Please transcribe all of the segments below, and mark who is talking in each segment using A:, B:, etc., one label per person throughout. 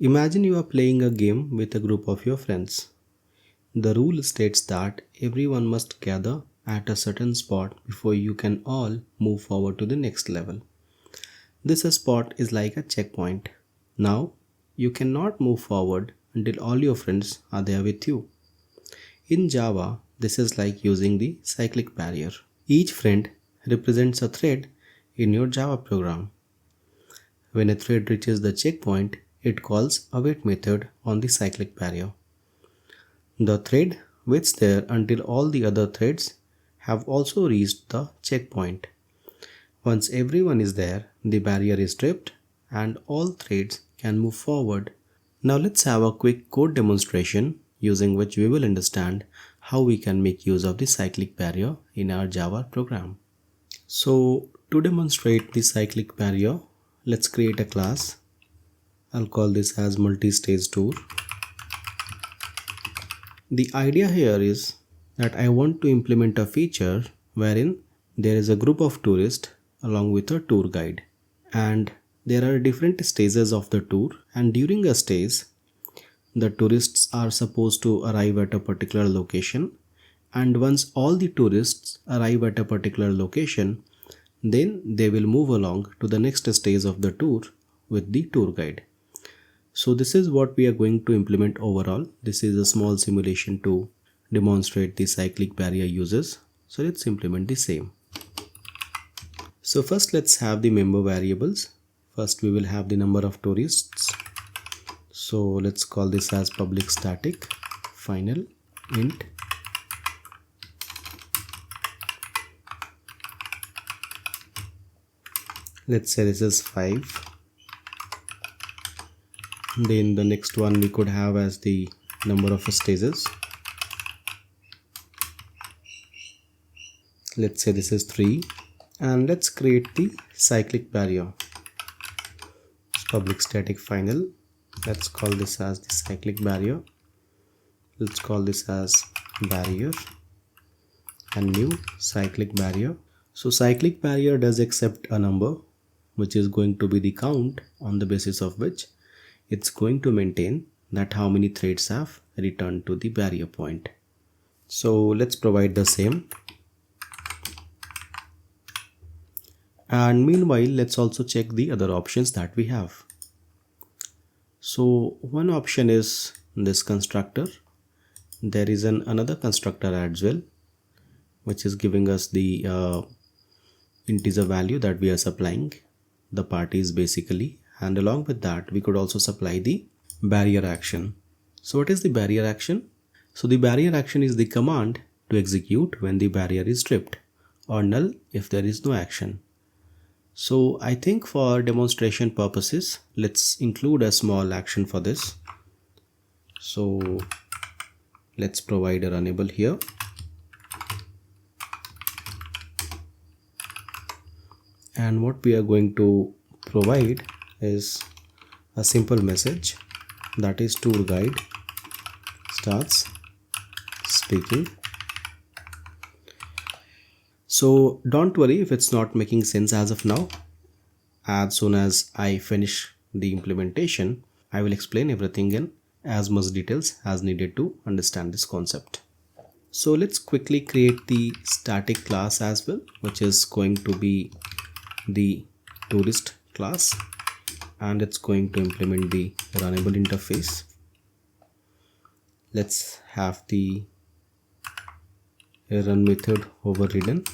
A: Imagine you are playing a game with a group of your friends. The rule states that everyone must gather at a certain spot before you can all move forward to the next level. This spot is like a checkpoint. Now, you cannot move forward until all your friends are there with you. In Java, this is like using the cyclic barrier. Each friend represents a thread in your Java program. When a thread reaches the checkpoint, it calls await method on the cyclic barrier. The thread waits there until all the other threads have also reached the checkpoint. Once everyone is there, the barrier is stripped and all threads can move forward. Now let's have a quick code demonstration using which we will understand how we can make use of the cyclic barrier in our Java program. So to demonstrate the cyclic barrier, let's create a class. I'll call this as multi-stage tour. The idea here is that I want to implement a feature wherein there is a group of tourists along with a tour guide, and there are different stages of the tour, and during a stage the tourists are supposed to arrive at a particular location, and once all the tourists arrive at a particular location, then they will move along to the next stage of the tour with the tour guide. So this is what we are going to implement overall. This is a small simulation to demonstrate the cyclic barrier uses. So let's implement the same. So first let's have the member variables. First we will have the number of tourists. So let's call this as public static final int. Let's say this is 5. Then the next one we could have as the number of stages. Let's say this is 3. And let's create the cyclic barrier. It's public static final. Let's call this as the cyclic barrier. Let's call this as barrier and new cyclic barrier. So cyclic barrier does accept a number, which is going to be the count on the basis of which it's going to maintain that how many threads have returned to the barrier point. So let's provide the same. And meanwhile, let's also check the other options that we have. So one option is this constructor. There is another constructor as well, which is giving us the integer value that we are supplying, the parties basically, and along with that we could also supply the barrier action. So what is the barrier action? So the barrier action is the command to execute when the barrier is stripped, or null if there is no action. So I think for demonstration purposes, let's include a small action for this. So let's provide a runnable here. And what we are going to provide is a simple message, that is tour guide starts speaking. So don't worry if it's not making sense as of now. As soon as I finish the implementation, I will explain everything in as much details as needed to understand this concept. So let's quickly create the static class as well, which is going to be the tourist class, and it's going to implement the runnable interface. Let's have the run method overridden,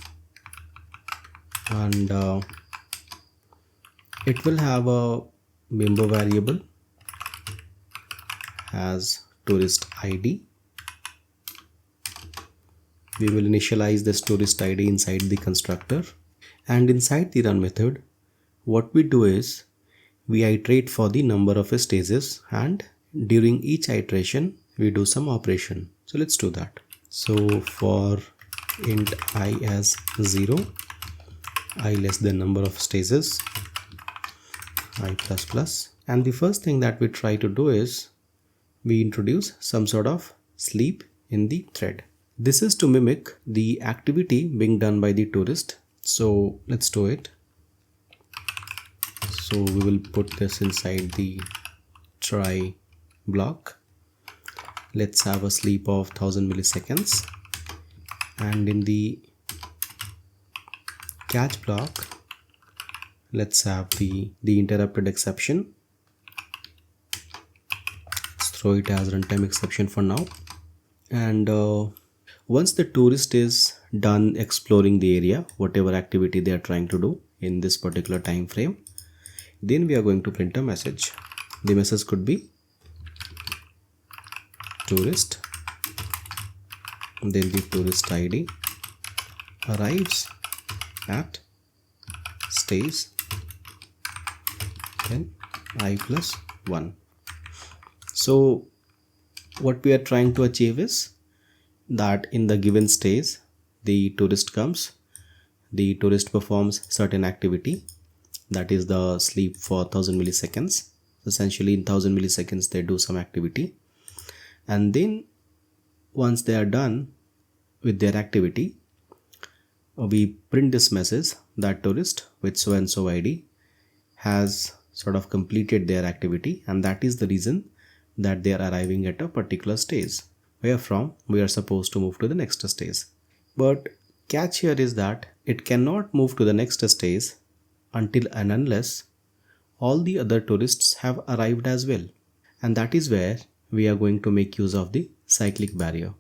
A: and it will have a member variable as tourist ID. We will initialize this tourist ID inside the constructor, and inside the run method what we do is we iterate for the number of stages, and during each iteration we do some operation. So let's do that. So for int I as 0, I less than number of stages, I plus plus, and the first thing that we try to do is we introduce some sort of sleep in the thread. This is to mimic the activity being done by the tourist. So let's do it. So we will put this inside the try block. Let's have a sleep of 1000 milliseconds, and in the catch block, let's have the interrupted exception. Let's throw it as runtime exception for now. And once the tourist is done exploring the area, whatever activity they are trying to do in this particular time frame, then we are going to print a message. The message could be tourist, then the tourist ID arrives at stays, then I plus 1. So what we are trying to achieve is that in the given stays, the tourist comes, the tourist performs certain activity, that is the sleep for 1000 milliseconds. Essentially in 1000 milliseconds they do some activity, and then once they are done with their activity, we print this message that tourist with so and so ID has sort of completed their activity, and that is the reason that they are arriving at a particular stage where from we are supposed to move to the next stage. But catch here is that it cannot move to the next stage until and unless all the other tourists have arrived as well, and that is where we are going to make use of the cyclic barrier.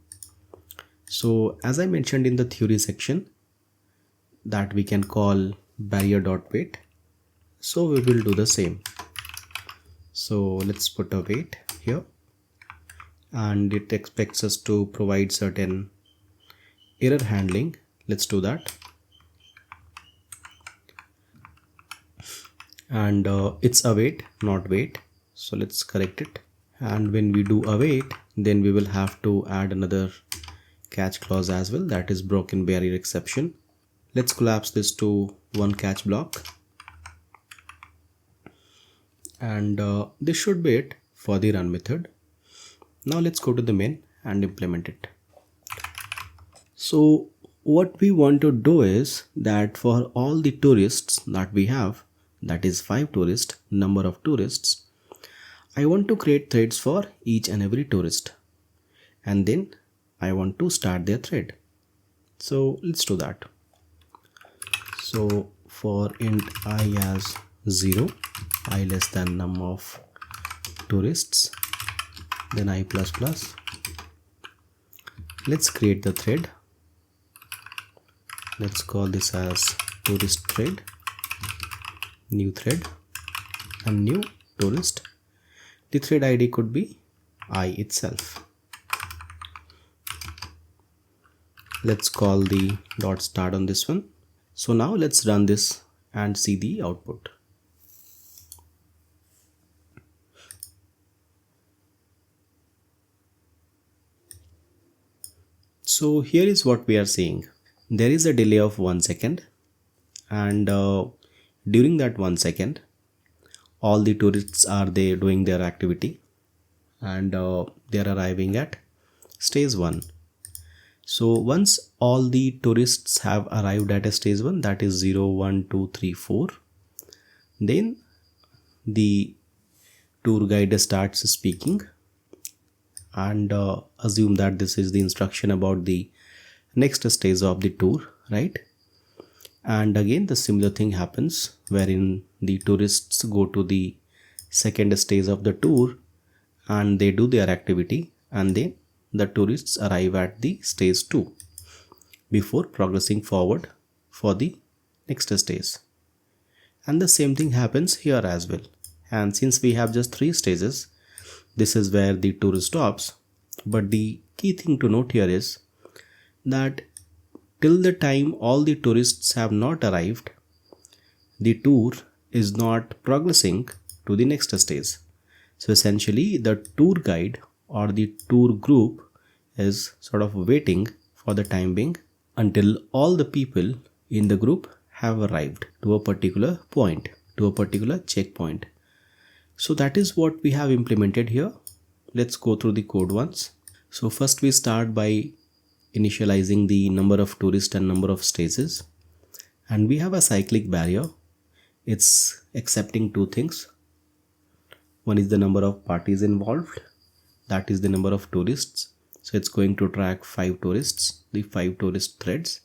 A: So as I mentioned in the theory section, that we can call barrier.wait. So we will do the same. So let's put a wait here, and it expects us to provide certain error handling. Let's do that. And it's await, not wait. So let's correct it. And when we do await, then we will have to add another catch clause as well, that is broken barrier exception. Let's collapse this to one catch block, and this should be it for the run method. Now let's go to the main and implement it. So what we want to do is that for all the tourists that we have, that is 5 tourists, number of tourists, I want to create threads for each and every tourist, and then I want to start their thread. So let's do that. So for int I as 0, I less than num of tourists, then I plus plus. Let's create the thread. Let's call this as tourist thread, new thread, and new tourist. The thread ID could be I itself. Let's call the dot start on this one. So now let's run this and see the output. So here is what we are seeing. There is a delay of 1 second, and during that 1 second, all the tourists are there doing their activity, and they are arriving at stage 1. So once all the tourists have arrived at a stage 1, that is 0, 1, 2, 3, 4, then the tour guide starts speaking, and assume that this is the instruction about the next stage of the tour, right? And again the similar thing happens, wherein the tourists go to the second stage of the tour and they do their activity, and then the tourists arrive at the stage 2 before progressing forward for the next stage. And the same thing happens here as well. And since we have just 3 stages, this is where the tour stops. But the key thing to note here is that till the time all the tourists have not arrived, the tour is not progressing to the next stage. So essentially the tour guide or the tour group is sort of waiting for the time being until all the people in the group have arrived to a particular point, to a particular checkpoint. So that is what we have implemented here. Let's go through the code once. So first we start by initializing the number of tourists and number of stages, and we have a cyclic barrier. It's accepting 2 things. One is the number of parties involved, that is the number of tourists. So it's going to track 5 tourists, the 5 tourist threads.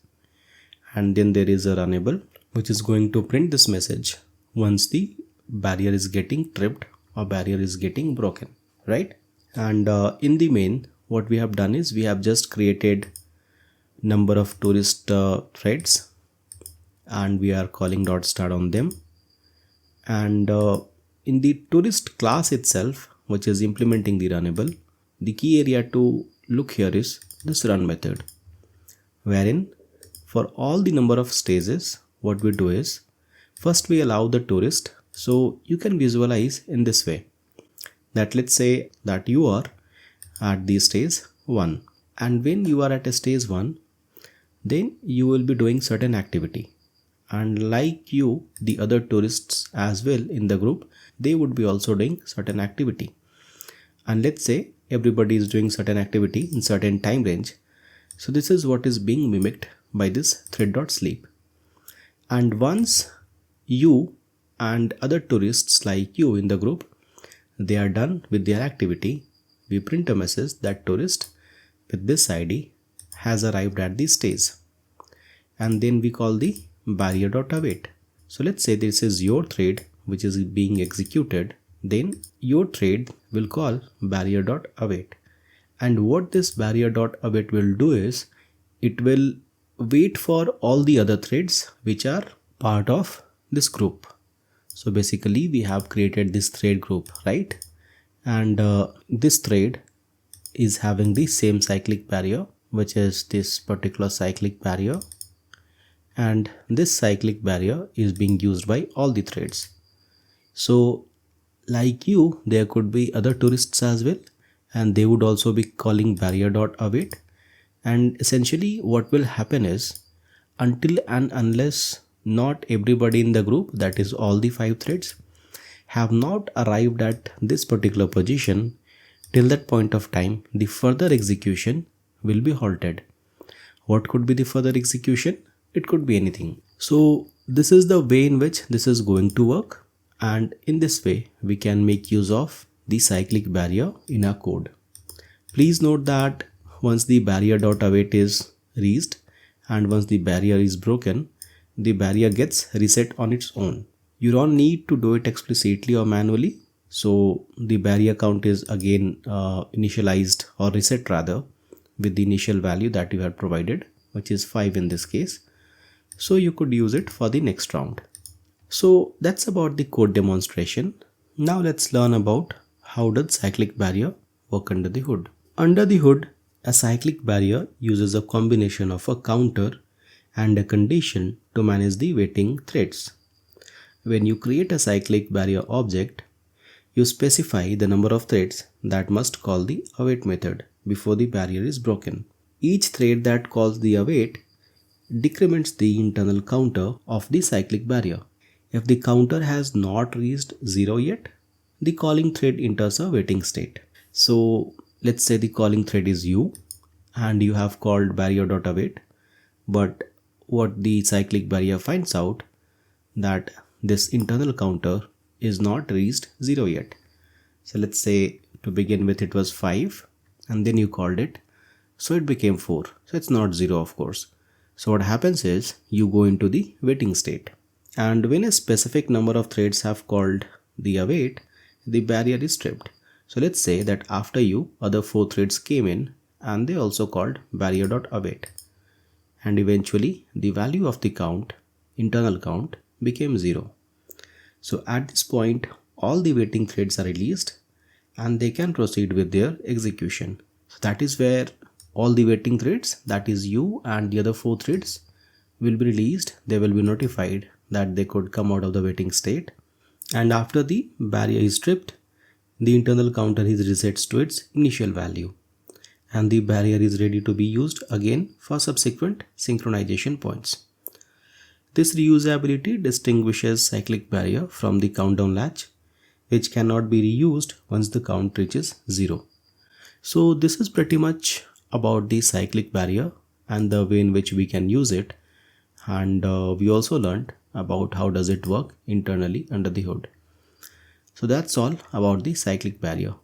A: And then there is a runnable which is going to print this message once the barrier is getting tripped or barrier is getting broken, right? And in the main, what we have done is we have just created number of tourist threads, and we are calling dot start on them. And in the tourist class itself, which is implementing the runnable, the key area to look here is this run method, wherein for all the number of stages, what we do is first we allow the tourist. So you can visualize in this way that let's say that you are at the stage 1, and when you are at a stage 1, then you will be doing certain activity, and like you, the other tourists as well in the group, they would be also doing certain activity. And let's say everybody is doing certain activity in certain time range. So this is what is being mimicked by this thread.sleep. And once you and other tourists like you in the group, they are done with their activity, we print a message that tourist with this ID has arrived at the stage. And then we call the barrier.await. So let's say this is your thread which is being executed, then your thread will call barrier.await. And what this barrier.await will do is it will wait for all the other threads which are part of this group. So basically we have created this thread group, right? And this thread is having the same cyclic barrier, which is this particular cyclic barrier. And this cyclic barrier is being used by all the threads. So like you, there could be other tourists as well, and they would also be calling barrier.await. And essentially what will happen is, until and unless not everybody in the group, that is all the 5 threads, have not arrived at this particular position, till that point of time, the further execution will be halted. What could be the further execution? It could be anything. So this is the way in which this is going to work, and in this way we can make use of the cyclic barrier in our code. Please note that once the barrier.await is reached and once the barrier is broken, the barrier gets reset on its own. You don't need to do it explicitly or manually. So the barrier count is again initialized or reset rather with the initial value that you have provided, which is 5 in this case. So you could use it for the next round. So that's about the code demonstration. Now let's learn about how does cyclic barrier work under the hood. Under the hood, a cyclic barrier uses a combination of a counter and a condition to manage the waiting threads. When you create a cyclic barrier object, you specify the number of threads that must call the await method before the barrier is broken. Each thread that calls the await decrements the internal counter of the cyclic barrier. If the counter has not reached 0 yet, the calling thread enters a waiting state. So let's say the calling thread is you and you have called barrier.await, but what the cyclic barrier finds out that this internal counter is not reached 0 yet. So let's say to begin with it was 5 and then you called it, so it became 4. So it's not 0 of course. So what happens is you go into the waiting state, and when a specific number of threads have called the await, the barrier is tripped. So let's say that after you, other 4 threads came in and they also called barrier.await, and eventually the value of the count, internal count, became 0. So at this point all the waiting threads are released and they can proceed with their execution. So that is where all the waiting threads, that is you and the other 4 threads, will be released. They will be notified that they could come out of the waiting state, and after the barrier is stripped, the internal counter is resets to its initial value and the barrier is ready to be used again for subsequent synchronization points. This reusability distinguishes cyclic barrier from the countdown latch, which cannot be reused once the count reaches 0. So this is pretty much about the cyclic barrier and the way in which we can use it, and we also learned about how does it work internally under the hood. So that's all about the cyclic barrier.